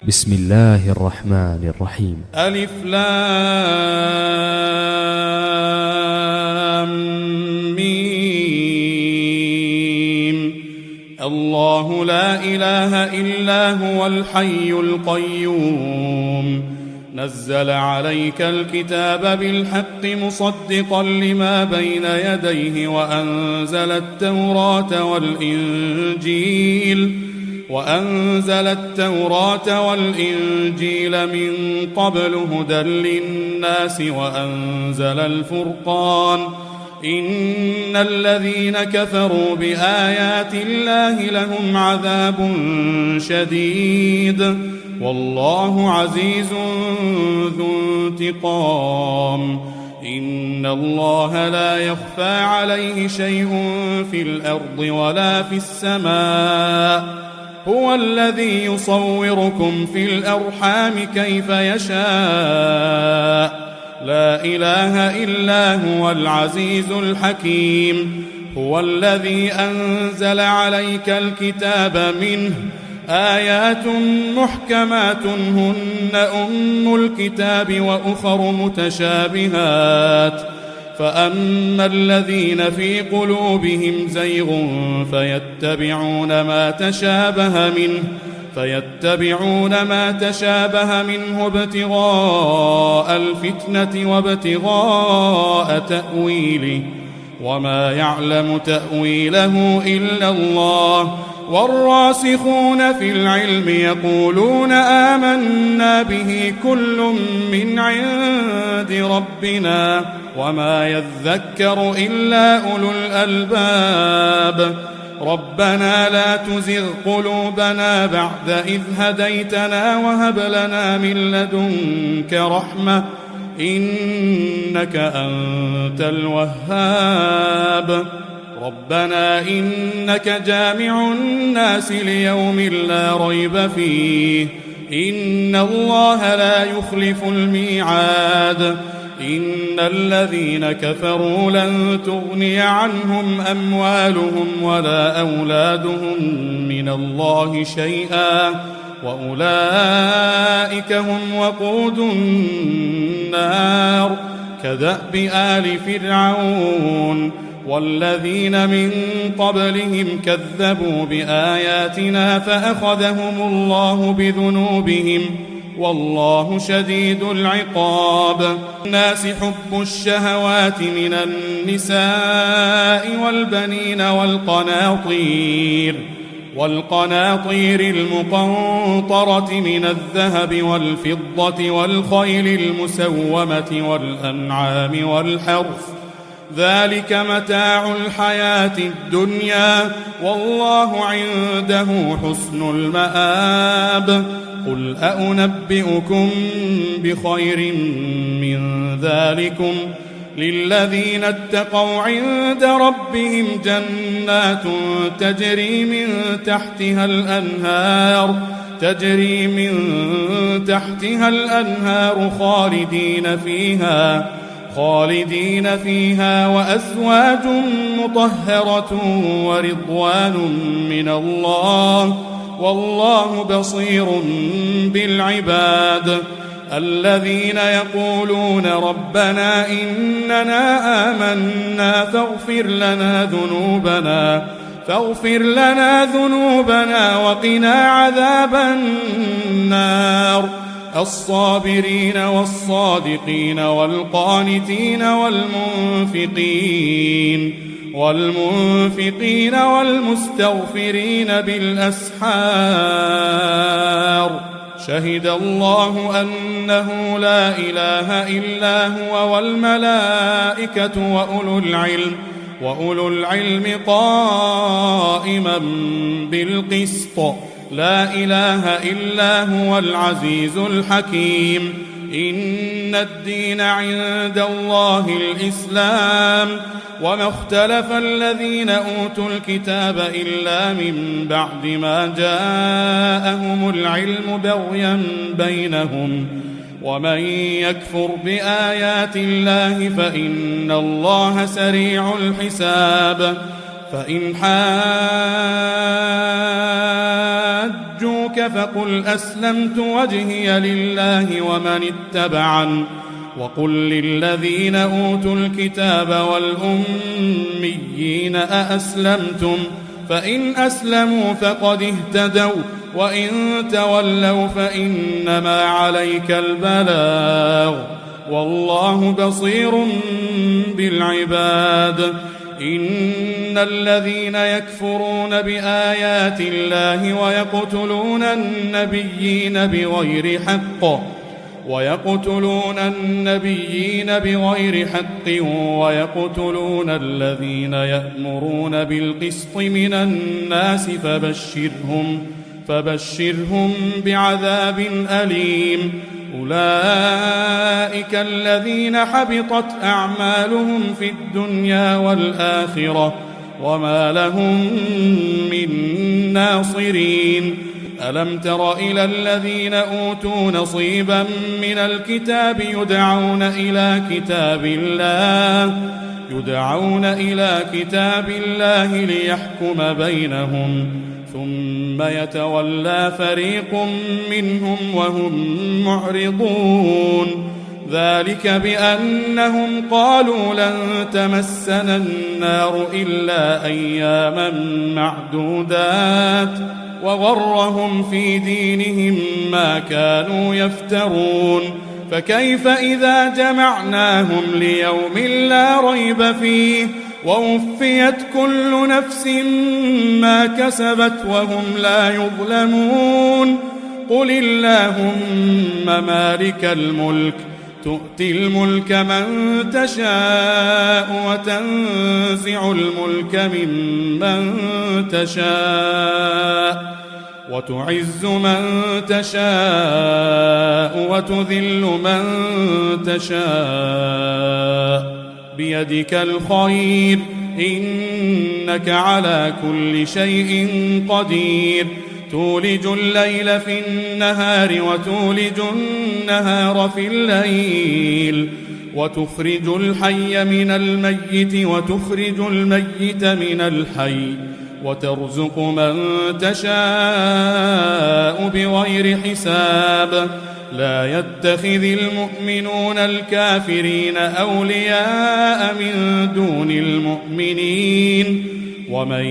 بسم الله الرحمن الرحيم. ألف لام ميم. الله لا إله إلا هو الحي القيوم نزل عليك الكتاب بالحق مصدقا لما بين يديه وأنزل التوراة والإنجيل من قبل هدى للناس وأنزل الفرقان إن الذين كفروا بآيات الله لهم عذاب شديد والله عزيز ذو انتقام. إن الله لا يخفى عليه شيء في الأرض ولا في السماء هو الذي يصوركم في الأرحام كيف يشاء لا إله إلا هو العزيز الحكيم. هو الذي أنزل عليك الكتاب منه آيات محكمات هن أم الكتاب وأخر متشابهات فأما الذين في قلوبهم زيغ فيتبعون ما تشابه منه ابتغاء الفتنة وابتغاء تأويله وما يعلم تأويله إلا الله والراسخون في العلم يقولون آمنا به كل من عند ربنا وما يذكر إلا أولو الألباب. ربنا لا تزغ قلوبنا بعد إذ هديتنا وهب لنا من لدنك رحمة إنك أنت الوهاب. ربنا إنك جامع الناس ليوم لا ريب فيه إن الله لا يخلف الميعاد. إن الذين كفروا لن تغني عنهم أموالهم ولا أولادهم من الله شيئا وأولئك هم وقود النار كدأب آل فرعون والذين من قبلهم كذبوا بآياتنا فأخذهم الله بذنوبهم والله شديد العقاب. الناس حب الشهوات من النساء والبنين والقناطير المقنطرة من الذهب والفضة والخيل المسومة والأنعام والحرث ذلك متاع الحياة الدنيا والله عنده حسن المآب. قل أنبئكم بخير من ذلكم للذين اتقوا عند ربهم جنات تجري من تحتها الأنهار خالدين فيها وأزواج مطهرة ورضوان من الله والله بصير بالعباد. الذين يقولون ربنا إننا آمنا فاغفر لنا ذنوبنا وقنا عذاب النار. الصابرين والصادقين والقانتين والمنفقين والمستغفرين بالأسحار. شهد الله أنه لا إله إلا هو والملائكة وأولو العلم قائما بالقسط لا إله إلا هو العزيز الحكيم. إن الدين عند الله الإسلام وما اختلف الذين أوتوا الكتاب إلا من بعد ما جاءهم العلم بغيا بينهم ومن يكفر بآيات الله فإن الله سريع الحساب. فإن حاجوك جاءوك فقل أسلمت وجهي لله ومن اتبعن وقل للذين أوتوا الكتاب والأميين أأسلمتم فإن أسلموا فقد اهتدوا وإن تولوا فإنما عليك البلاغ والله بصير بالعباد. إن الذين يكفرون بآيات الله ويقتلون النبيين بغير حق ويقتلون الذين يأمرون بالقسط من الناس فبشرهم بعذاب أليم. أولئك الذين حبطت أعمالهم في الدنيا والآخرة وما لهم من ناصرين. ألم تر إلى الذين أوتوا نصيبا من الكتاب يدعون إلى كتاب الله ليحكم بينهم ثم يتولى فريق منهم وهم معرضون. ذلك بأنهم قالوا لن تمسنا النار إلا أياما معدودات وغرهم في دينهم ما كانوا يفترون. فكيف إذا جمعناهم ليوم لا ريب فيه ووفيت كل نفس ما كسبت وهم لا يظلمون. قل اللهم مالك الملك تؤتي الملك من تشاء وتنزع الملك ممن تشاء وتعز من تشاء وتذل من تشاء بيدك الخير إنك على كل شيء قدير. تولج الليل في النهار وتولج النهار في الليل وتخرج الحي من الميت وتخرج الميت من الحي وترزق من تشاء بغير حساب. لا يتخذ المؤمنون الكافرين أولياء من دون المؤمنين ومن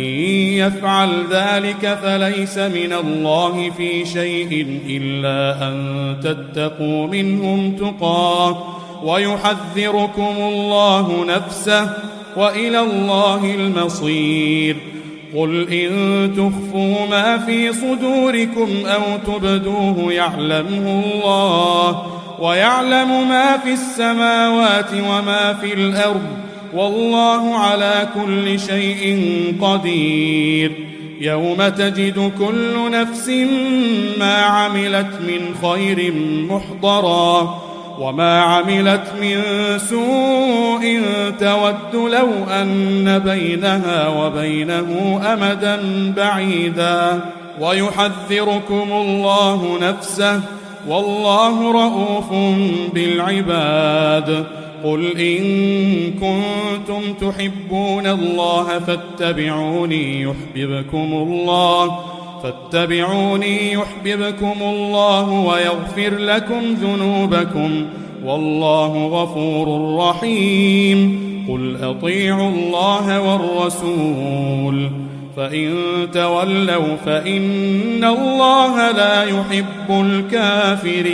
يفعل ذلك فليس من الله في شيء إلا أن تتقوا منهم تقاه ويحذركم الله نفسه وإلى الله المصير. قل إن تخفوا ما في صدوركم أو تبدوه يعلمه الله ويعلم ما في السماوات وما في الأرض والله على كل شيء قدير. يوم تجد كل نفس ما عملت من خير محضرا وما عملت من سوء تود لو أن بينها وبينه أمدا بعيدا ويحذركم الله نفسه والله رؤوف بالعباد. قل إن كنتم تحبون الله فاتبعوني يحببكم الله ويغفر لكم ذنوبكم والله غفور رحيم. قل أطيعوا الله والرسول فإن تولوا فإن الله لا يحب الكافرين.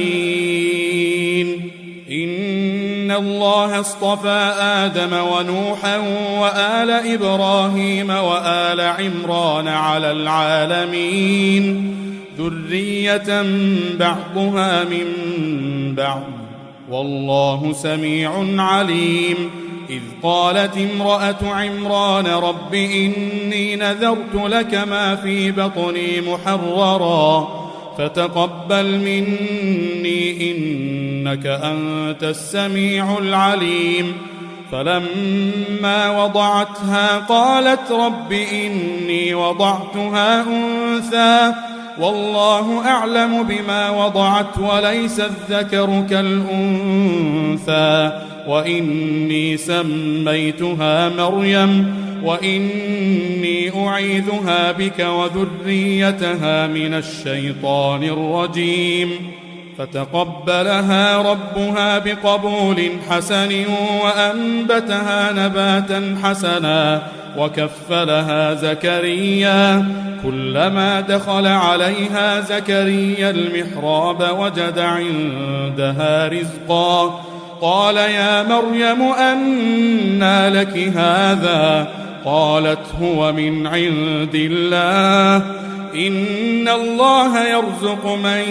إن الله اصطفى آدم ونوحا وآل إبراهيم وآل عمران على العالمين ذرية بعضها من بعض والله سميع عليم. إذ قالت امرأة عمران رب إني نذرت لك ما في بطني محررا فتقبل مني إنك أنت السميع العليم. فلما وضعتها قالت رب إني وضعتها أنثى والله أعلم بما وضعت وليس الذكر كالأنثى وإني سميتها مريم وإني أعيذها بك وذريتها من الشيطان الرجيم. فتقبلها ربها بقبول حسن وأنبتها نباتا حسنا وكفلها زكريا. كلما دخل عليها زكريا المحراب وجد عندها رزقا. قال يا مريم أنى لك هذا؟ قالت هو من عند الله، إن الله يرزق من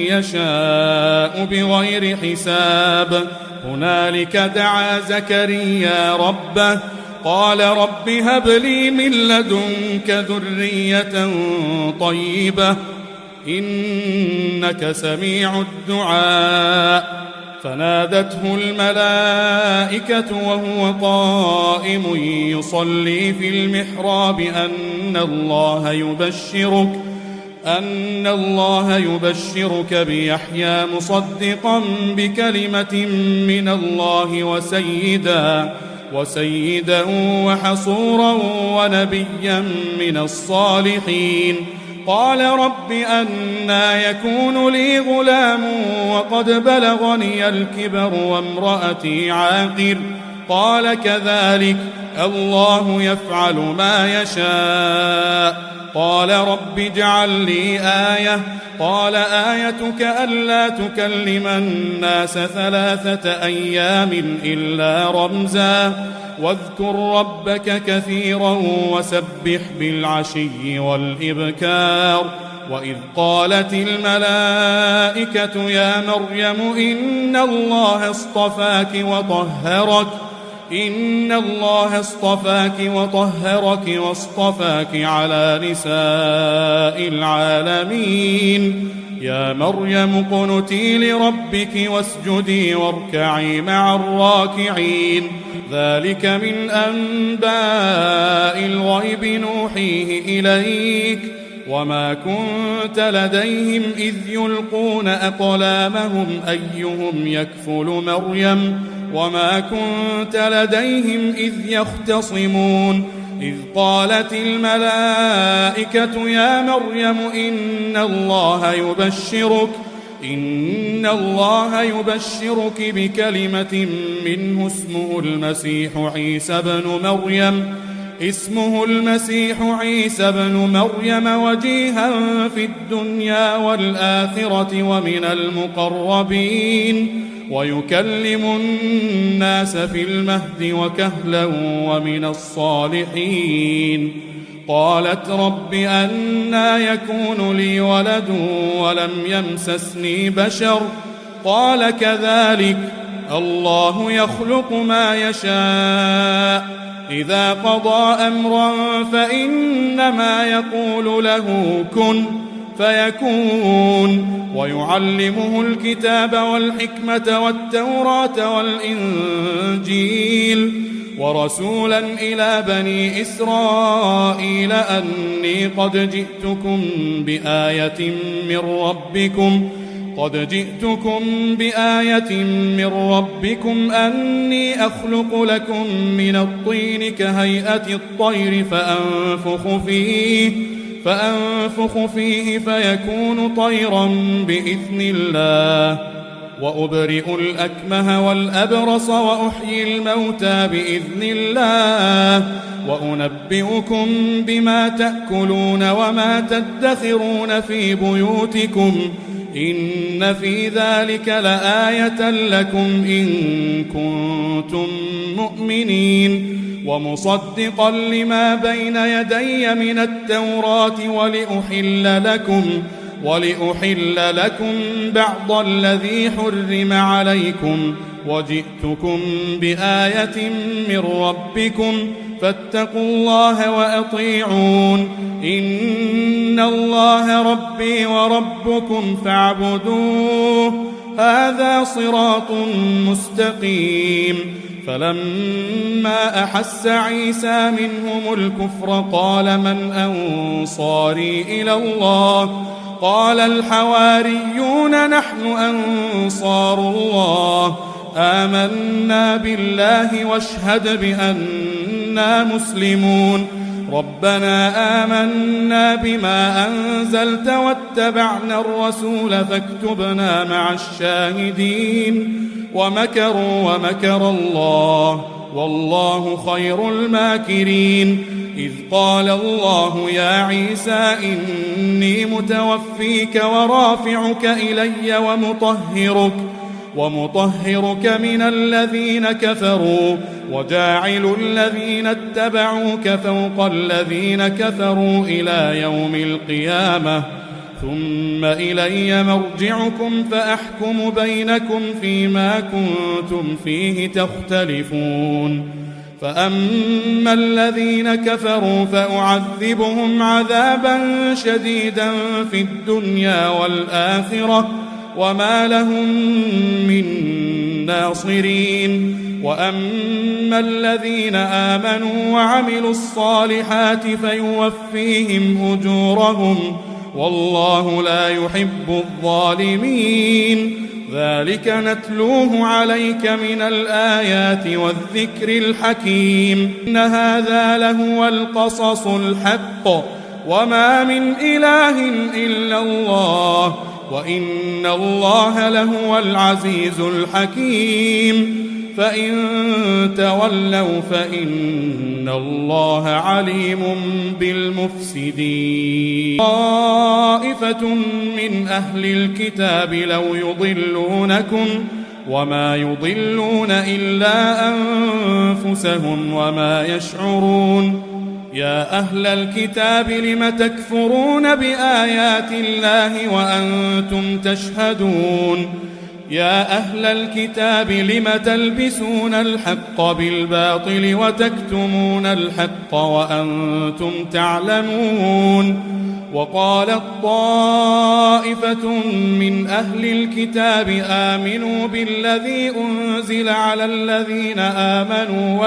يشاء بغير حساب. هنالك دعا زكريا ربه قال رب هب لي من لدنك ذرية طيبة إنك سميع الدعاء. فنادته الملائكة وهو قائم يصلي في المحراب أن الله يبشرك بيحيى مصدقا بكلمة من الله وسيدا وحصورا ونبيا من الصالحين. قال رب أنى يكون لي غلام وقد بلغني الكبر وامرأتي عاقر؟ قال كذلك الله يفعل ما يشاء. قال رب اجعل لي آية. قال آيتك ألا تكلم الناس 3 أيام إلا رمزا واذكر ربك كثيرا وسبح بالعشي والإبكار. وإذ قالت الملائكة يا مريم إن الله اصطفاك وطهرك واصطفاك على نساء العالمين. يا مريم اقنتي لربك واسجدي واركعي مع الراكعين. ذلك من أنباء الغيب نوحيه إليك وما كنت لديهم إذ يلقون أقلامهم أيهم يكفل مريم وما كنت لديهم إذ يختصمون. إذ قالت الملائكة يا مريم إن الله يبشرك بكلمة منه اسمه المسيح عيسى بن مريم وجيها في الدنيا والآخرة ومن المقربين ويكلم الناس في المهد وكهلا ومن الصالحين. قالت رب أنى يكون لي ولد ولم يمسسني بشر؟ قال كذلك الله يخلق ما يشاء. إذا قضى أمرا فإنما يقول له كن فيكون. ويعلمه الكتاب والحكمة والتوراة والإنجيل ورسولا إلى بني إسرائيل أني قد جئتكم بآية من ربكم أني أخلق لكم من الطين كهيئة الطير فأنفخ فيه فيكون طيرا بإذن الله وأبرئ الأكمه والأبرص وأحيي الموتى بإذن الله وأنبئكم بما تأكلون وما تدخرون في بيوتكم إن في ذلك لآية لكم إن كنتم مؤمنين. ومصدقا لما بين يدي من التوراة ولأحل لكم بعض الذي حرم عليكم وجئتكم بآية من ربكم فاتقوا الله وأطيعون. إن الله ربي وربكم فاعبدوه هذا صراط مستقيم. فلما أحس عيسى منهم الكفر قال من أنصاري إلى الله؟ قال الحواريون نحن أنصار الله آمنا بالله واشهد بأننا إنا مسلمون ربنا آمنا بما أنزلت واتبعنا الرسول فاكتبنا مع الشاهدين ومكروا ومكر الله والله خير الماكرين إذ قال الله يا عيسى إني متوفيك ورافعك إلي ومطهرك من الذين كفروا وجاعل الذين اتبعوك فوق الذين كفروا إلى يوم القيامة ثم إلي مرجعكم فأحكم بينكم فيما كنتم فيه تختلفون فأما الذين كفروا فأعذبهم عذابا شديدا في الدنيا والآخرة وما لهم من ناصرين وأما الذين آمنوا وعملوا الصالحات فيوفيهم أجورهم والله لا يحب الظالمين ذلك نتلوه عليك من الآيات والذكر الحكيم إن هذا لهو القصص الحق وما من إله إلا الله وإن الله لهو العزيز الحكيم فإن تولوا فإن الله عليم بالمفسدين طائفة من أهل الكتاب لو يضلونكم وما يضلون إلا أنفسهم وما يشعرون يا أهل الكتاب لم تكفرون بآيات الله وأنتم تشهدون يا أهل الكتاب لم تلبسون الحق بالباطل وتكتمون الحق وأنتم تعلمون وقالت طائفة من أهل الكتاب آمنوا بالذي أنزل على الذين آمنوا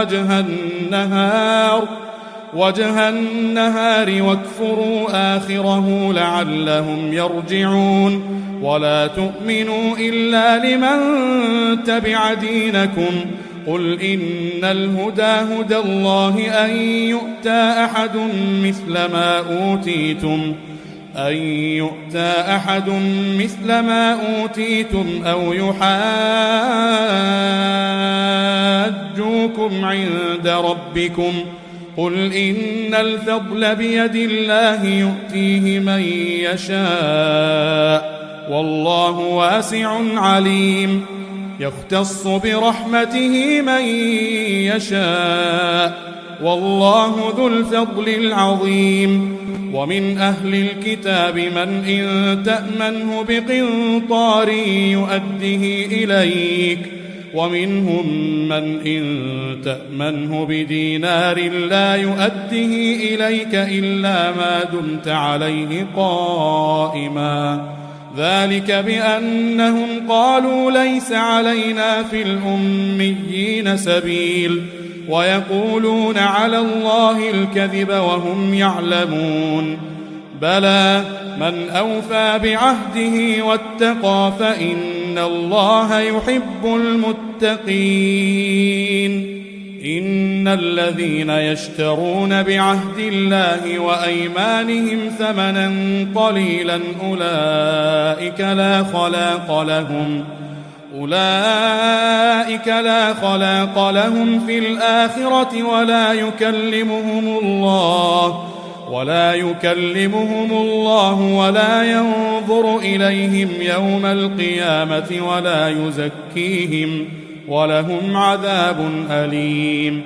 وجه النهار واكفروا آخره لعلهم يرجعون ولا تؤمنوا إلا لمن تبع دينكم قل إن الهدى هدى الله أن يؤتى أحد مثل ما أوتيتم أو يحاجوكم عند ربكم قل إن الفضل بيد الله يؤتيه من يشاء والله واسع عليم يختص برحمته من يشاء والله ذو الفضل العظيم ومن أهل الكتاب من إن تأمنه بقنطار يؤده إليك ومنهم من إن تأمنه بدينار لا يؤده إليك إلا ما دمت عليه قائما ذلك بأنهم قالوا ليس علينا في الأميين سبيل ويقولون على الله الكذب وهم يعلمون بلى من أوفى بعهده واتقى فإن الله يحب المتقين إن الذين يشترون بعهد الله وأيمانهم ثمنا قليلا أولئك لا خلاق لهم في الآخرة ولا يكلمهم الله ولا ينظر إليهم يوم القيامة ولا يزكيهم ولهم عذاب أليم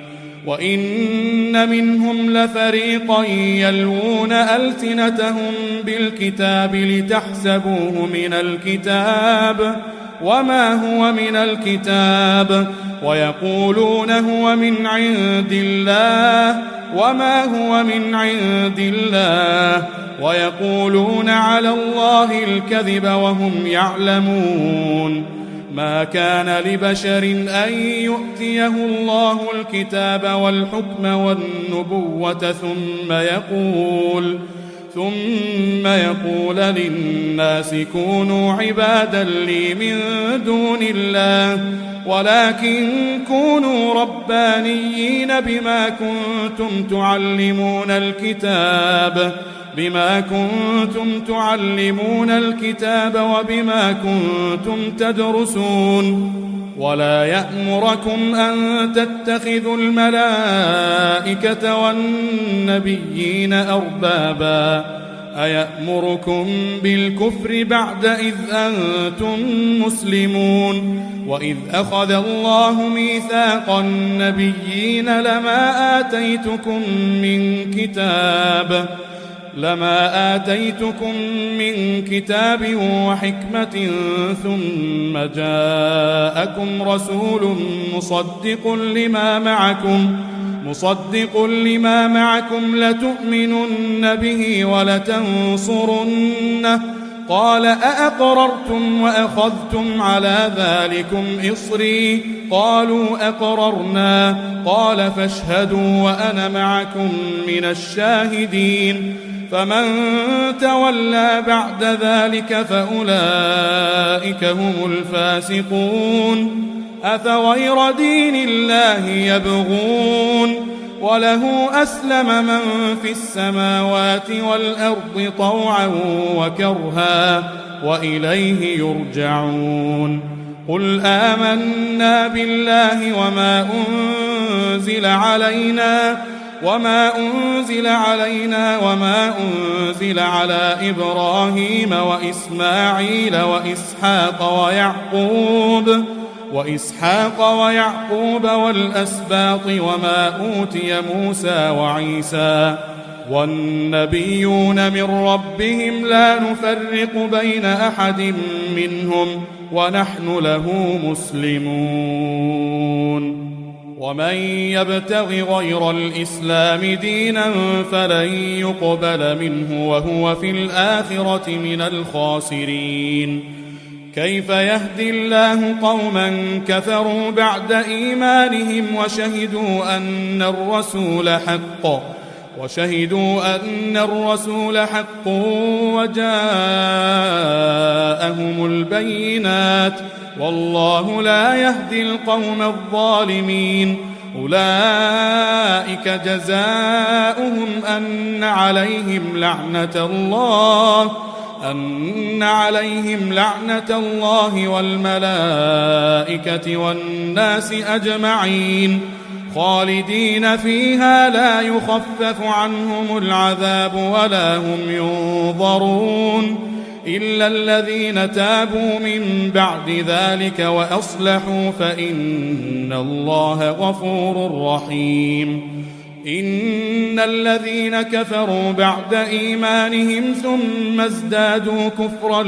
وإن منهم لفريقا يلوون ألسنتهم بالكتاب لتحسبوه من الكتاب وما هو من الكتاب ويقولون هو من عند الله وما هو من عند الله ويقولون على الله الكذب وهم يعلمون ما كان لبشر أن يؤتيه الله الكتاب والحكم والنبوة ثم يقول للناس كونوا عبادا لي من دون الله ولكن كونوا ربانيين بما كنتم تعلمون الكتاب وبما كنتم تدرسون ولا يأمركم أن تتخذوا الملائكة والنبيين أربابا أيأمركم بالكفر بعد إذ أنتم مسلمون وإذ أخذ الله ميثاق النبيين لما آتيتكم من كتاب وحكمة ثم جاءكم رسول مصدق لما معكم لتؤمنن به ولتنصرنه قال أأقررتم وأخذتم على ذلكم إصري قالوا أقررنا قال فاشهدوا وأنا معكم من الشاهدين فمن تولى بعد ذلك فأولئك هم الفاسقون أفغير دين الله يبغون وله أسلم من في السماوات والأرض طوعا وكرها وإليه يرجعون قل آمنا بالله وما أنزل علينا وما أنزل على إبراهيم وإسماعيل وإسحاق ويعقوب والأسباط وما أوتي موسى وعيسى والنبيون من ربهم لا نفرق بين أحد منهم ونحن له مسلمون ومن يبتغ غير الإسلام دينا فلن يقبل منه وهو في الآخرة من الخاسرين كيف يهدي الله قوما كفروا بعد إيمانهم وشهدوا أن الرسول حق وجاءهم البينات والله لا يهدي القوم الظالمين أولئك جزاؤهم أن عليهم لعنة الله والملائكة والناس أجمعين خالدين فيها لا يخفف عنهم العذاب ولا هم ينظرون إلا الذين تابوا من بعد ذلك وأصلحوا فإن الله غفور رحيم إن الذين كفروا بعد إيمانهم ثم ازدادوا كفرا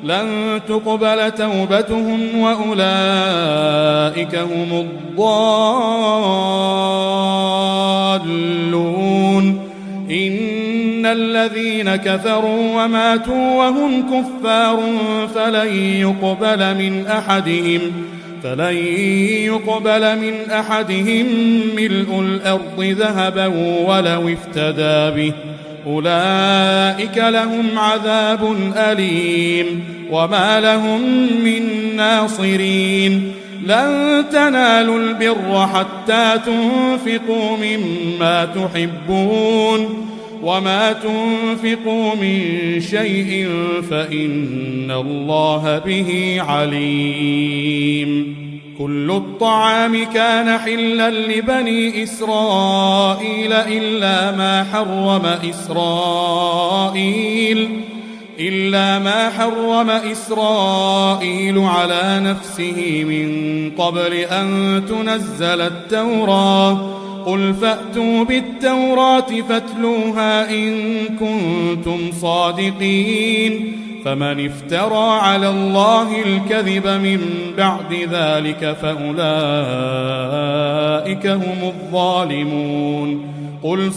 لن تقبل توبتهم وأولئك هم الضالون إن الذين كفروا وماتوا وهم كفار فلن يقبل من أحدهم ملء الأرض ذهبا ولو افتدى به أولئك لهم عذاب أليم وما لهم من ناصرين لن تنالوا البر حتى تنفقوا مما تحبون وما تنفقوا من شيء فإن الله به عليم كل الطعام كان حلا لبني إسرائيل إلا ما حرم إسرائيل على نفسه من قبل أن تنزل التوراة قل فأتوا بالتوراة فاتلوها إن كنتم صادقين فمن افترى على الله الكذب من بعد ذلك فأولئك هم الظالمون قل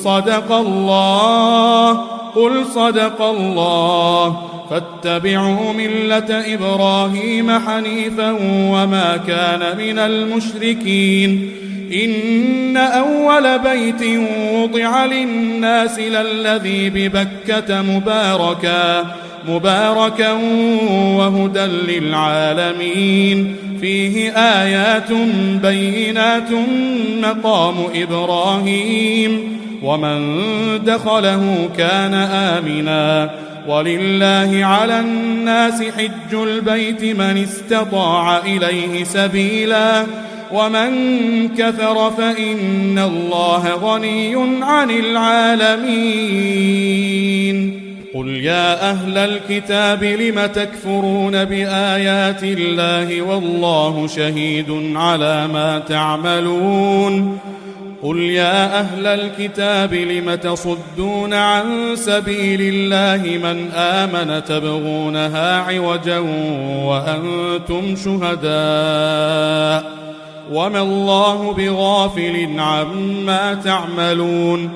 صدق الله فاتبعوا ملة إبراهيم حنيفا وما كان من المشركين إن أول بيت وضع للناس للذي ببكة مباركا وهدى للعالمين فيه آيات بينات مقام إبراهيم ومن دخله كان آمنا ولله على الناس حج البيت من استطاع إليه سبيلا ومن كفر فإن الله غني عن العالمين قل يا أهل الكتاب لم تكفرون بآيات الله والله شهيد على ما تعملون قل يا أهل الكتاب لم تصدون عن سبيل الله من آمن تبغونها عوجا وأنتم شهداء وما الله بغافل عما تعملون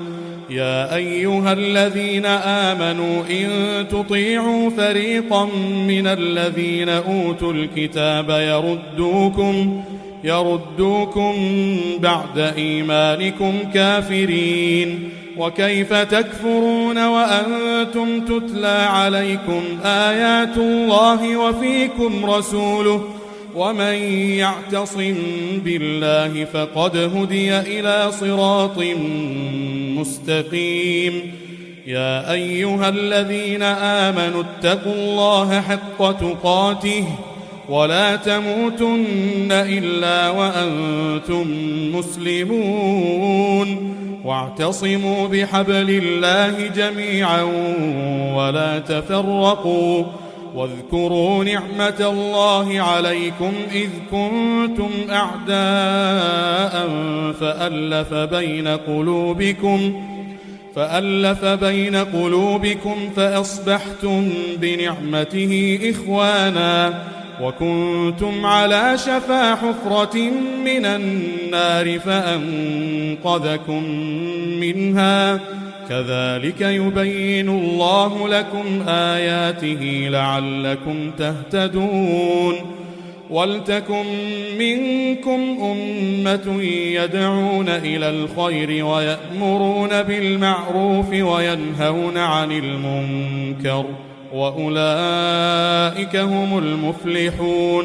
يا أيها الذين آمنوا إن تطيعوا فريقا من الذين أوتوا الكتاب يردوكم بعد إيمانكم كافرين وكيف تكفرون وأنتم تتلى عليكم آيات الله وفيكم رسوله ومن يعتصم بالله فقد هدي إلى صراط مستقيم يا أيها الذين آمنوا اتقوا الله حق تقاته ولا تموتن إلا وأنتم مسلمون واعتصموا بحبل الله جميعا ولا تفرقوا واذكروا نعمة الله عليكم إذ كنتم أعداء فألف بين قلوبكم فأصبحتم بنعمته إخوانا وكنتم على شفا حفرة من النار فأنقذكم منها كذلك يبين الله لكم آياته لعلكم تهتدون ولتكن منكم أمة يدعون إلى الخير ويأمرون بالمعروف وينهون عن المنكر وأولئك هم المفلحون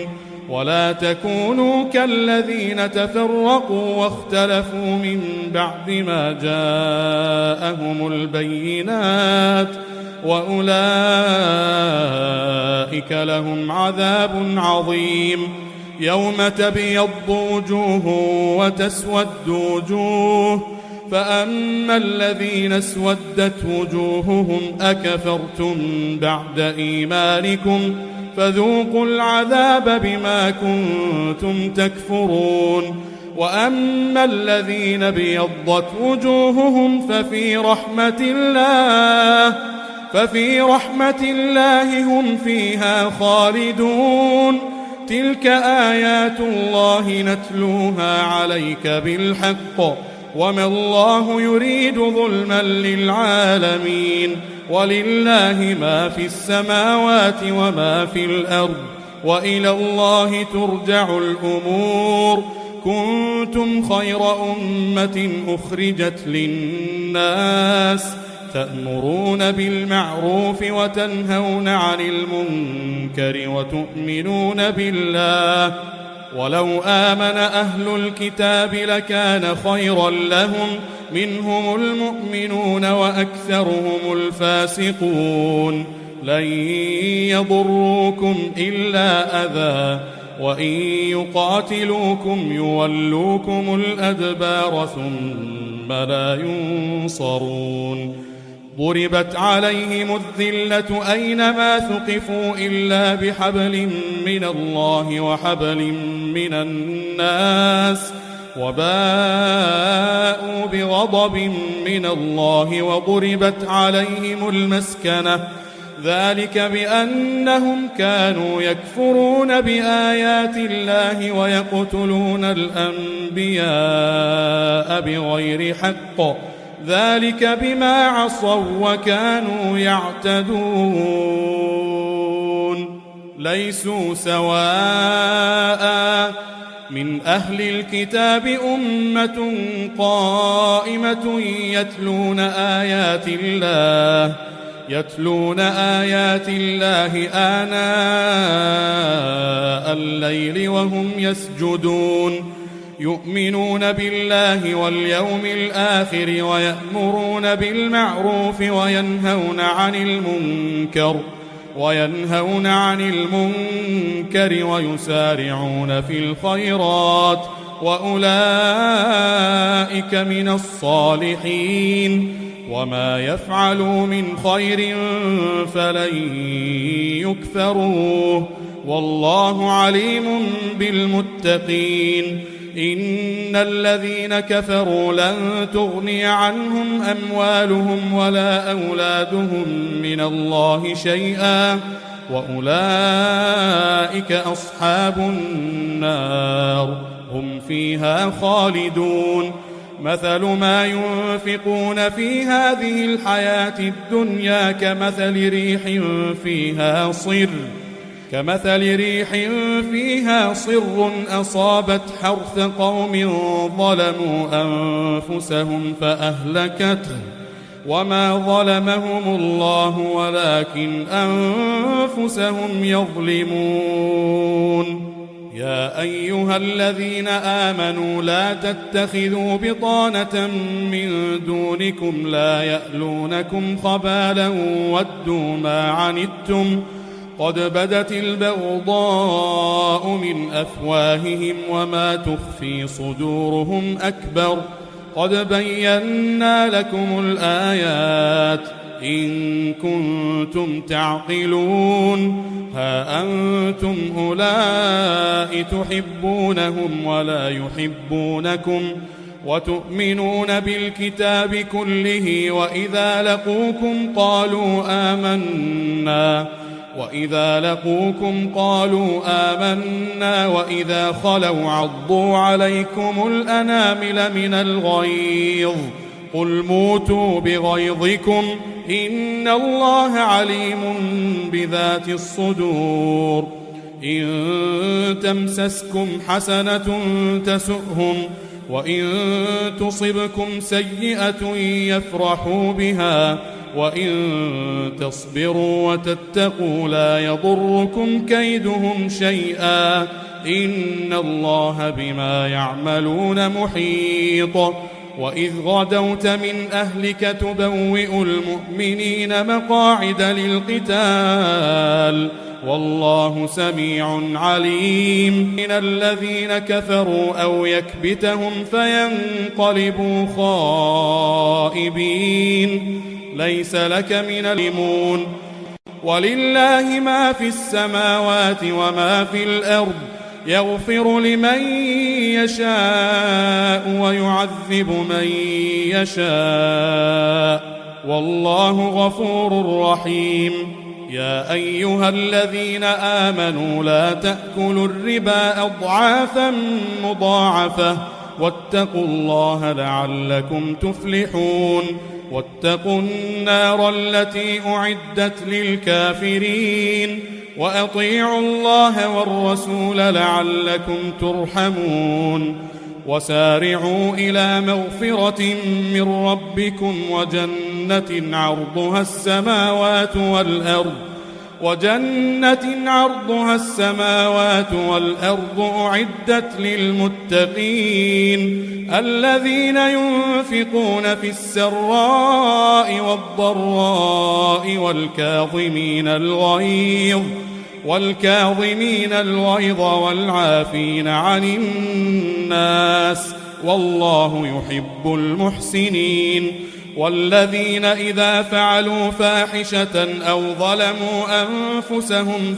ولا تكونوا كالذين تفرقوا واختلفوا من بعد ما جاءهم البينات وأولئك لهم عذاب عظيم يوم تبيض وجوه وتسود وجوه فأما الذين اسودت وجوههم أكفرتم بعد إيمانكم فذوقوا العذاب بما كنتم تكفرون وأما الذين بيضت وجوههم ففي رحمة الله هم فيها خالدون تلك آيات الله نتلوها عليك بالحق وما الله يريد ظلما للعالمين ولله ما في السماوات وما في الأرض وإلى الله ترجع الأمور كنتم خير أمة أخرجت للناس تأمرون بالمعروف وتنهون عن المنكر وتؤمنون بالله ولو آمن أهل الكتاب لكان خيرا لهم منهم المؤمنون وأكثرهم الفاسقون لن يضروكم إلا أذى وإن يقاتلوكم يولوكم الأدبار ثم لا ينصرون ضربت عليهم الذلة أينما ثقفوا إلا بحبل من الله وحبل من الناس وباءوا بغضب من الله وضربت عليهم المسكنة ذلك بأنهم كانوا يكفرون بآيات الله ويقتلون الأنبياء بغير حق ذلك بما عصوا وكانوا يعتدون ليسوا سواء من أهل الكتاب أمة قائمة يتلون آيات الله آناء الليل وهم يسجدون يؤمنون بالله واليوم الآخر ويأمرون بالمعروف وينهون عن المنكر ويسارعون في الخيرات وأولئك من الصالحين وما يفعلوا من خير فلن يكفروه والله عليم بالمتقين إن الذين كفروا لن تغني عنهم أموالهم ولا أولادهم من الله شيئا وأولئك أصحاب النار هم فيها خالدون مثل ما ينفقون في هذه الحياة الدنيا كمثل ريح فيها صر أصابت حرث قوم ظلموا أنفسهم فأهلكته وما ظلمهم الله ولكن أنفسهم يظلمون يا أيها الذين آمنوا لا تتخذوا بطانة من دونكم لا يألونكم خبالا ودوا ما عنتم قد بدت البغضاء من أفواههم وما تخفي صدورهم أكبر قد بينا لكم الآيات إن كنتم تعقلون ها أنتم أولئك تحبونهم ولا يحبونكم وتؤمنون بالكتاب كله وإذا لقوكم قالوا آمنا وإذا خلوا عضوا عليكم الأنامل من الغيظ قل موتوا بغيظكم إن الله عليم بذات الصدور إن تمسسكم حسنة تسؤهم وإن تصبكم سيئة يفرحوا بها وإن تصبروا وتتقوا لا يضركم كيدهم شيئا إن الله بما يعملون محيط وإذ غدوت من أهلك تبوئ المؤمنين مقاعد للقتال والله سميع عليم من الذين كفروا أو يكبتهم فينقلبوا خائبين ليس لك من الإيمان ولله ما في السماوات وما في الأرض يغفر لمن يشاء ويعذب من يشاء والله غفور رحيم يا أيها الذين آمنوا لا تأكلوا الربا أضعافا مضاعفة واتقوا الله لعلكم تفلحون واتقوا النار التي أعدت للكافرين وأطيعوا الله والرسول لعلكم ترحمون وسارعوا إلى مغفرة من ربكم وجنة عرضها السماوات والأرض أعدت للمتقين الذين ينفقون في السراء والضراء والكاظمين الغيظ والعافين عن الناس والله يحب المحسنين والذين إذا فعلوا فاحشة أو ظلموا أنفسهم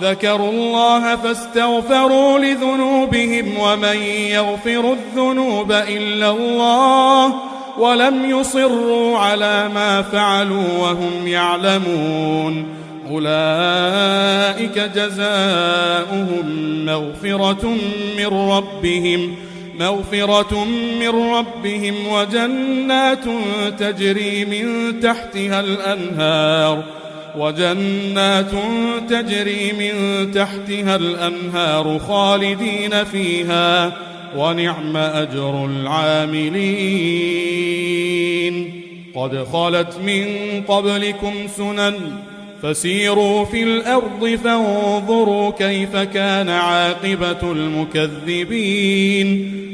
ذكروا الله فاستغفروا لذنوبهم ومن يغفر الذنوب إلا الله ولم يصروا على ما فعلوا وهم يعلمون أولئك جزاؤهم مغفرة من ربهم وجنات تجري من تحتها الأنهار وجنات تجري من تحتها الأنهار خالدين فيها ونعم أجر العاملين. قد خلت من قبلكم سنن فسيروا في الأرض فانظروا كيف كان عاقبة المكذبين.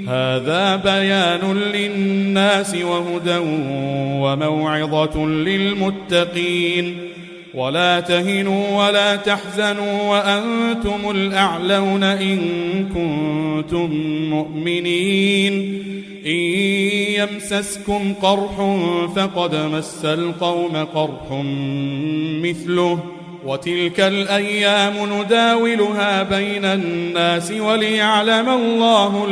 هذا بيان للناس وهدى وموعظة للمتقين. ولا تهنوا ولا تحزنوا وأنتم الأعلون إن كنتم مؤمنين. إن يمسسكم قرح فقد مس القوم قرح مثله وتلك الأيام نداولها بين الناس وليعلم الله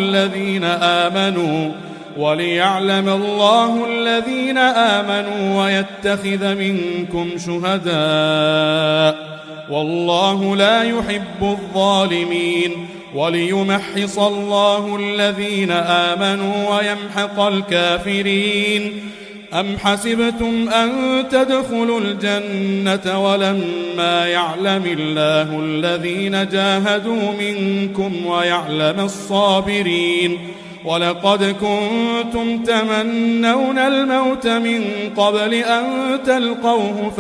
الذين آمنوا ويتخذ منكم شهداء والله لا يحب الظالمين. وليمحص الله الذين آمنوا ويمحق الكافرين. أم حسبتم أن تدخلوا الجنة ولما يعلم الله الذين جاهدوا منكم ويعلم الصابرين. ولقد كنتم تمنون الموت من قبل أن تلقوه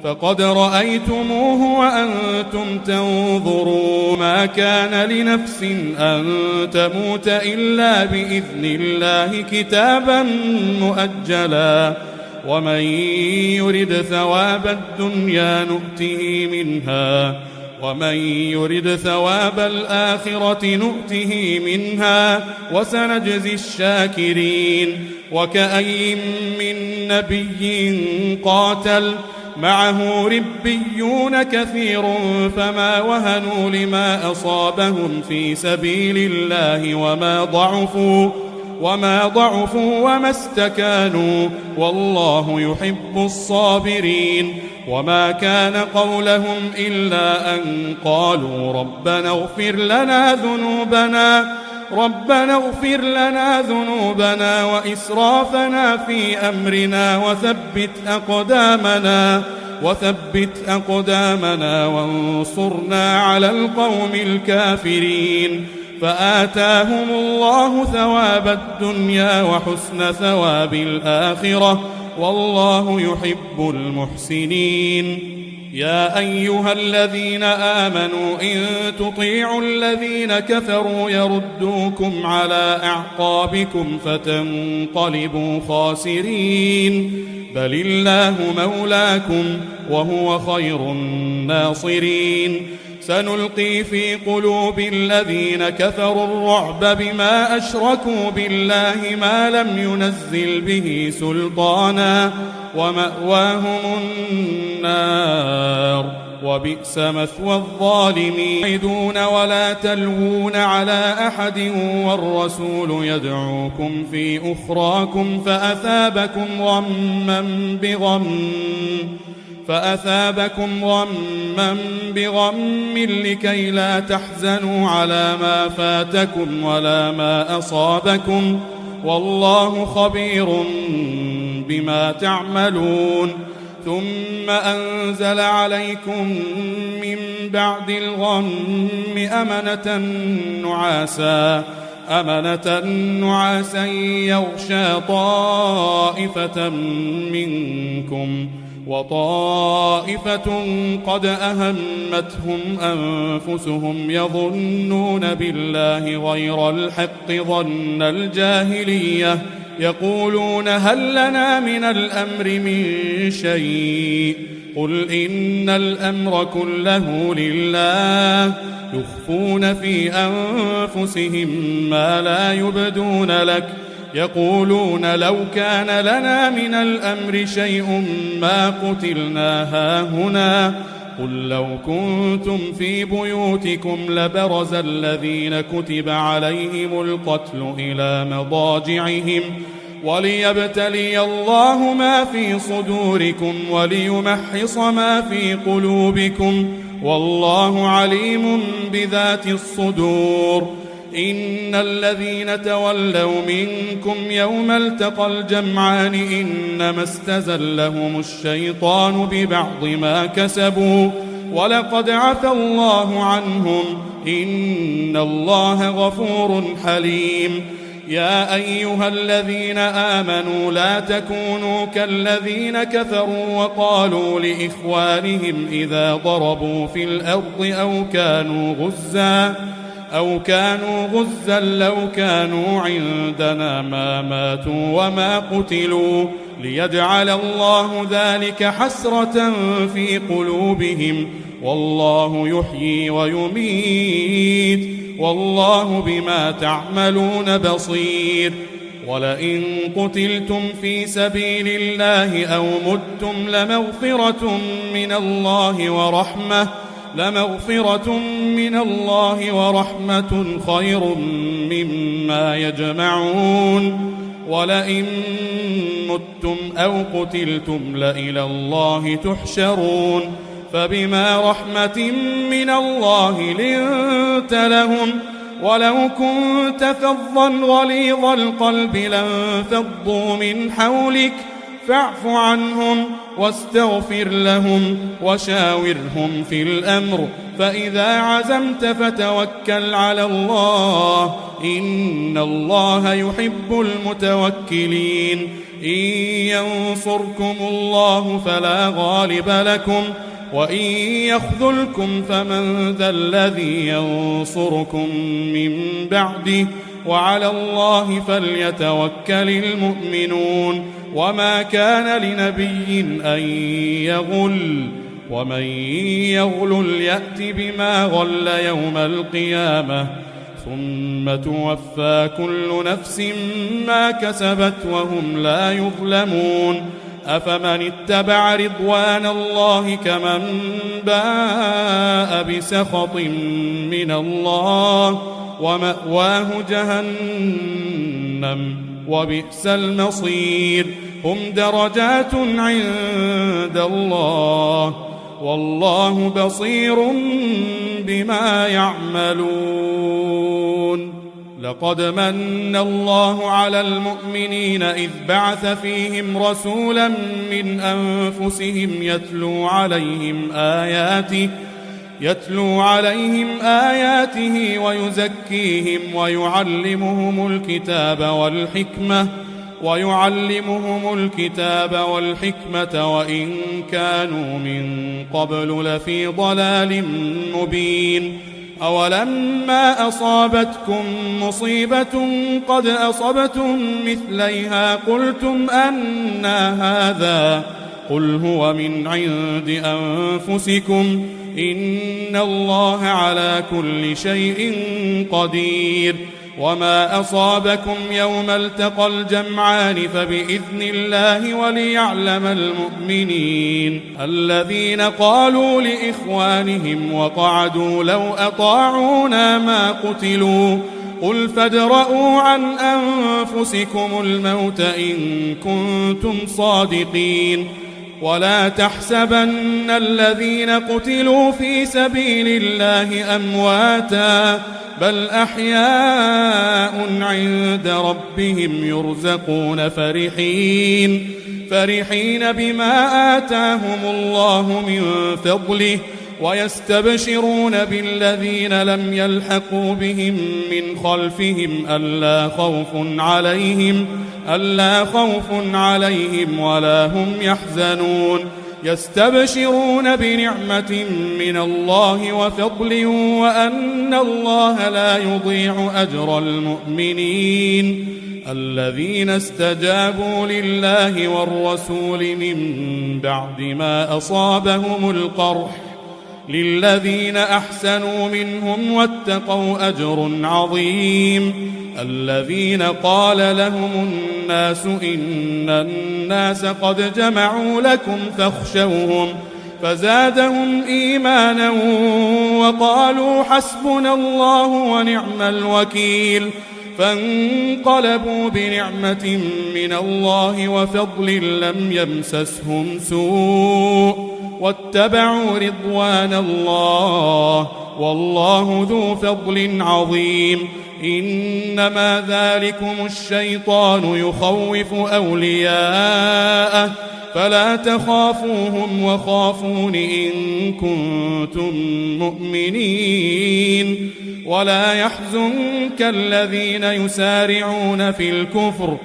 فقد رأيتموه وأنتم تنظرون. ما كان لنفس أن تموت إلا بإذن الله كتابا مؤجلا. ومن يرد ثواب الدنيا نؤته منها ومن يرد ثواب الآخرة نؤته منها وسنجزي الشاكرين. وكأي من نبي قاتل معه ربيون كثير فما وهنوا لما أصابهم في سبيل الله وما ضعفوا وما استكانوا والله يحب الصابرين. وما كان قولهم إلا أن قالوا ربنا اغفر لنا ذنوبنا وإسرافنا في أمرنا وثبت أقدامنا وانصرنا على القوم الكافرين. فآتاهم الله ثواب الدنيا وحسن ثواب الآخرة والله يحب المحسنين. يا أيها الذين آمنوا إن تطيعوا الذين كفروا يردوكم على أعقابكم فتنقلبوا خاسرين. بل الله مولاكم وهو خير الناصرين. سنلقي في قلوب الذين كفروا الرعب بما أشركوا بالله ما لم ينزل به سلطانا ومأواهم النار وبئس مثوى الظالمين. ولا تلوون على أحد والرسول يدعوكم في أخراكم فأثابكم غما بغم لكي لا تحزنوا على ما فاتكم ولا ما أصابكم والله خبير بما تعملون. ثم أنزل عليكم من بعد الغم أمنة نعاسا يغشى طائفة منكم وطائفة قد أهمتهم أنفسهم يظنون بالله غير الحق ظن الجاهلية يقولون هل لنا من الأمر من شيء قل إن الأمر كله لله يخفون في أنفسهم ما لا يبدون لك يقولون لو كان لنا من الأمر شيء ما قتلنا هاهنا قل لو كنتم في بيوتكم لبرز الذين كتب عليهم القتل إلى مضاجعهم وليبتلي الله ما في صدوركم وليمحص ما في قلوبكم والله عليم بذات الصدور. إن الذين تولوا منكم يوم التقى الجمعان إنما استزلهم الشيطان ببعض ما كسبوا ولقد عفى الله عنهم إن الله غفور حليم. يا أيها الذين آمنوا لا تكونوا كالذين كفروا وقالوا لإخوانهم إذا ضربوا في الأرض أو كانوا غزا لو كانوا عندنا ما ماتوا وما قتلوا ليجعل الله ذلك حسرة في قلوبهم والله يحيي ويميت والله بما تعملون بصير. ولئن قتلتم في سبيل الله أو متم لمغفرة من الله ورحمة خير مما يجمعون. ولئن متم أو قتلتم لإلى الله تحشرون. فبما رحمة من الله لنت لهم ولو كنت فظا غليظ القلب لانفضوا من حولك فاعف عنهم واستغفر لهم وشاورهم في الأمر فإذا عزمت فتوكل على الله إن الله يحب المتوكلين. إن ينصركم الله فلا غالب لكم وإن يخذلكم فمن ذا الذي ينصركم من بعده وعلى الله فليتوكل المؤمنون. وما كان لنبي أن يغل ومن يغل يأت بما غل يوم القيامة ثم توفى كل نفس ما كسبت وهم لا يظلمون. أفمن اتبع رضوان الله كمن باء بسخط من الله ومأواه جهنم وبئس المصير. هم درجات عند الله والله بصير بما يعملون. لقد من الله على المؤمنين إذ بعث فيهم رسولا من أنفسهم يتلو عليهم آياته ويزكيهم ويعلمهم الكتاب والحكمة وإن كانوا من قبل لفي ضلال مبين. أولما أصابتكم مصيبة قد أصبتم مثليها قلتم أنى هذا قل هو من عند أنفسكم إن الله على كل شيء قدير. وما أصابكم يوم التقى الجمعان فبإذن الله وليعلم المؤمنين الذين قالوا لإخوانهم وقعدوا لو أطاعونا ما قتلوا قل فادرءوا عن أنفسكم الموت إن كنتم صادقين. ولا تحسبن الذين قتلوا في سبيل الله أمواتا بل أحياء عند ربهم يرزقون فرحين بما آتاهم الله من فضله ويستبشرون بالذين لم يلحقوا بهم من خلفهم ألا خوف عليهم ولا هم يحزنون. يستبشرون بنعمة من الله وفضل وأن الله لا يضيع أجر المؤمنين الذين استجابوا لله والرسول من بعد ما أصابهم القرح للذين أحسنوا منهم واتقوا أجر عظيم. الذين قال لهم الناس إن الناس قد جمعوا لكم فاخشوهم فزادهم إيمانا وقالوا حسبنا الله ونعم الوكيل. فانقلبوا بنعمة من الله وفضل لم يمسسهم سوء واتبعوا رضوان الله والله ذو فضل عظيم. إنما ذلكم الشيطان يخوف أولياءه فلا تخافوهم وخافون إن كنتم مؤمنين ولا يحزنك الذين يسارعون في الكفر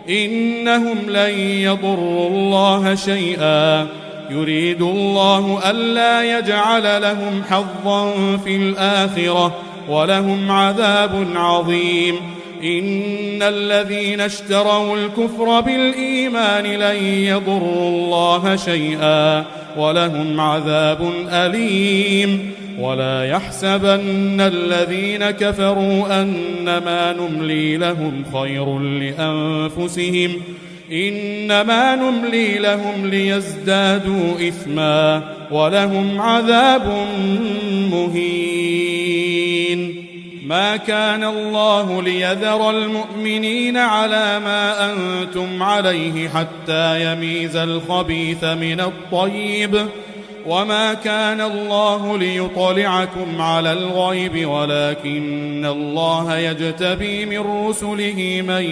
إنهم لن يضروا الله شيئا يريد الله ألا يجعل لهم حظا في الآخرة ولهم عذاب عظيم إن الذين اشتروا الكفر بالإيمان لن يضروا الله شيئا ولهم عذاب أليم ولا يحسبن الذين كفروا أنما نملي لهم خير لأنفسهم إنما نملي لهم ليزدادوا إثما ولهم عذاب مهين ما كان الله ليذر المؤمنين على ما أنتم عليه حتى يميز الخبيث من الطيب وما كان الله ليطلعكم على الغيب ولكن الله يجتبي من رسله من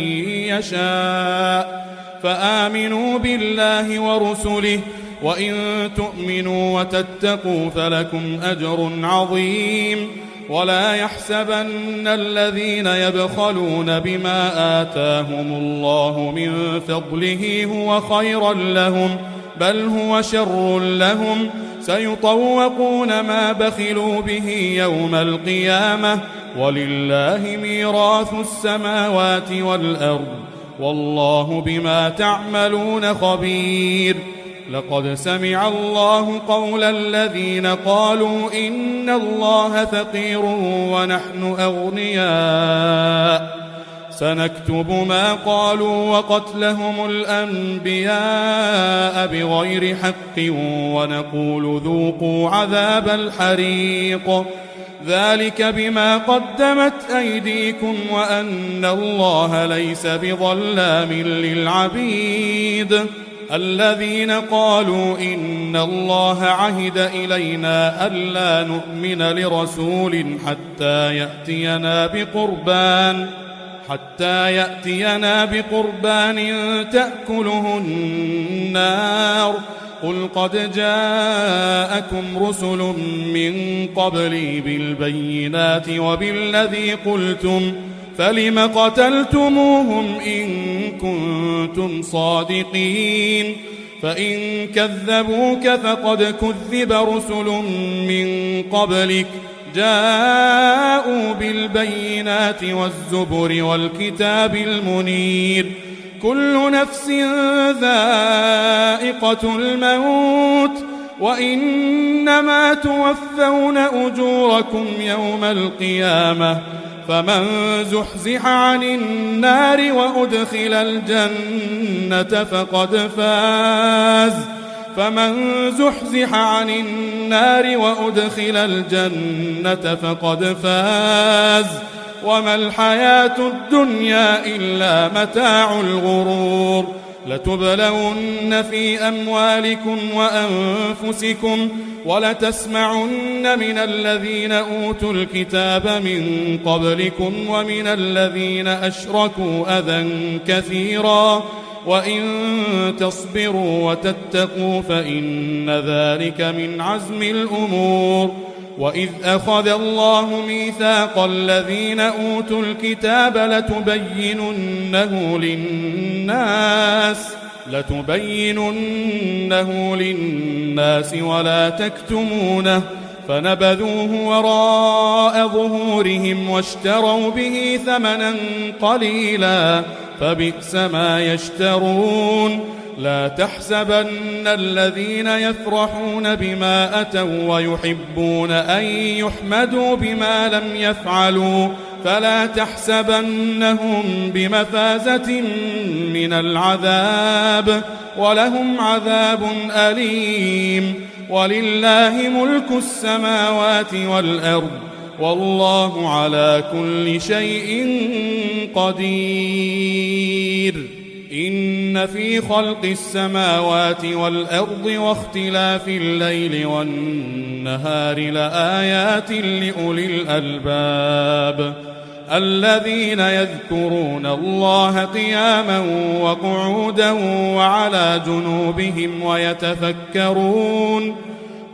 يشاء فآمنوا بالله ورسله وإن تؤمنوا وتتقوا فلكم أجر عظيم ولا يحسبن الذين يبخلون بما آتاهم الله من فضله هو خيرا لهم بل هو شر لهم سيطوقون ما بخلوا به يوم القيامة ولله ميراث السماوات والأرض والله بما تعملون خبير لقد سمع الله قول الذين قالوا إن الله فقير ونحن أغنياء سنكتب ما قالوا وقتلهم الأنبياء بغير حق ونقول ذوقوا عذاب الحريق ذلك بما قدمت أيديكم وأن الله ليس بظلام للعبيد الذين قالوا إن الله عهد إلينا ألا نؤمن لرسول حتى يأتينا بقربان تأكله النار قل قد جاءكم رسل من قبلي بالبينات وبالذي قلتم فلم قتلتموهم إن كنتم صادقين فإن كذبوك فقد كذب رسل من قبلك جاءوا بالبينات والزبر والكتاب المنير كل نفس ذائقة الموت وإنما توفون أجوركم يوم القيامة فمن زحزح عن النار وأدخل الجنة فقد فاز وما الحياة الدنيا إلا متاع الغرور لتبلون في أموالكم وأنفسكم ولتسمعن من الذين أوتوا الكتاب من قبلكم ومن الذين أشركوا أذى كثيرا وإن تصبروا وتتقوا فإن ذلك من عزم الأمور وإذ أخذ الله ميثاق الذين أوتوا الكتاب لتبيننه للناس ولا تكتمونه فنبذوه وراء ظهورهم واشتروا به ثمنا قليلا فبئس ما يشترون لا تحسبن الذين يفرحون بما أتوا ويحبون أن يحمدوا بما لم يفعلوا فلا تحسبنهم بمفازة من العذاب ولهم عذاب أليم ولله ملك السماوات والأرض والله على كل شيء قدير إن في خلق السماوات والأرض واختلاف الليل والنهار لآيات لأولي الألباب الذين يذكرون الله قياما وقعودا وعلى جنوبهم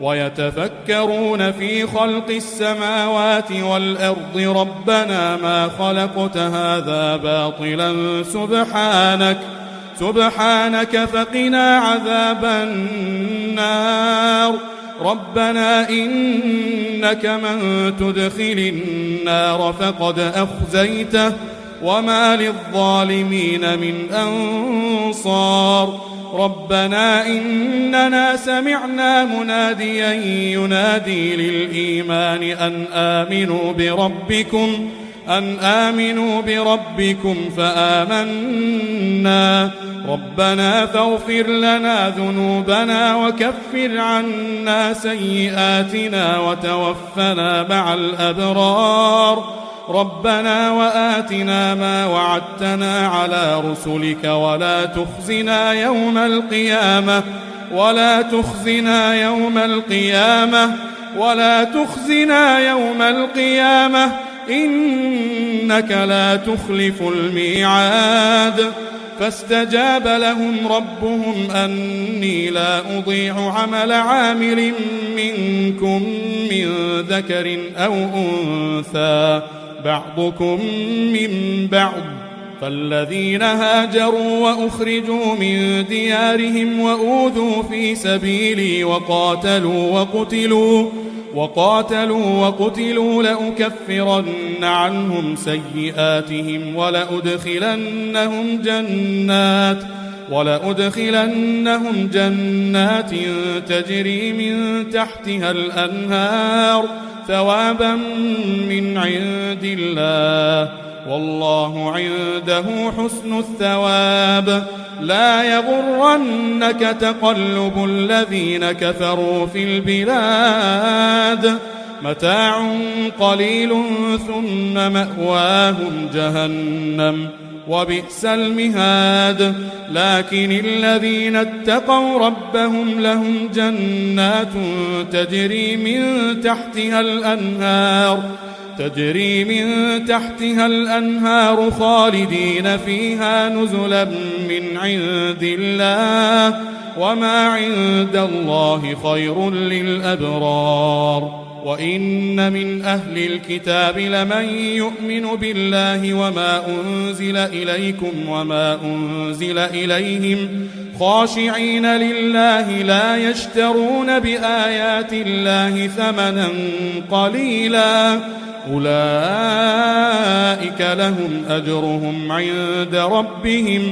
ويتفكرون في خلق السماوات والأرض ربنا ما خلقت هذا باطلا سبحانك فقنا عذاب النار ربنا إنك من تدخل النار فقد أخزيته وما للظالمين من أنصار ربنا إننا سمعنا مناديا ينادي للإيمان أن آمنوا بربكم فآمنا ربنا فاغفر لنا ذنوبنا وكفر عنا سيئاتنا وتوفنا مع الأبرار ربنا وآتنا ما وعدتنا على رسلك ولا تخزنا يوم القيامة إنك لا تخلف الميعاد فاستجاب لهم ربهم أني لا أضيع عمل عامل منكم من ذكر أو أنثى بعضكم من بعض فالذين هاجروا وأخرجوا من ديارهم وأوذوا في سبيلي وقاتلوا لأكفرن عنهم سيئاتهم ولأدخلنهم جنات تجري من تحتها الأنهار ثوابا من عند الله والله عنده حسن الثواب لا يغرنك تقلب الذين كفروا في البلاد متاع قليل ثم مأواهم جهنم وبئس المهاد لكن الذين اتقوا ربهم لهم جنات تجري من تحتها الأنهار خالدين فيها نزلا من عند الله وما عند الله خير للأبرار وإن من أهل الكتاب لمن يؤمن بالله وما أنزل إليكم وما أنزل إليهم خاشعين لله لا يشترون بآيات الله ثمنا قليلا أولئك لهم أجرهم عند ربهم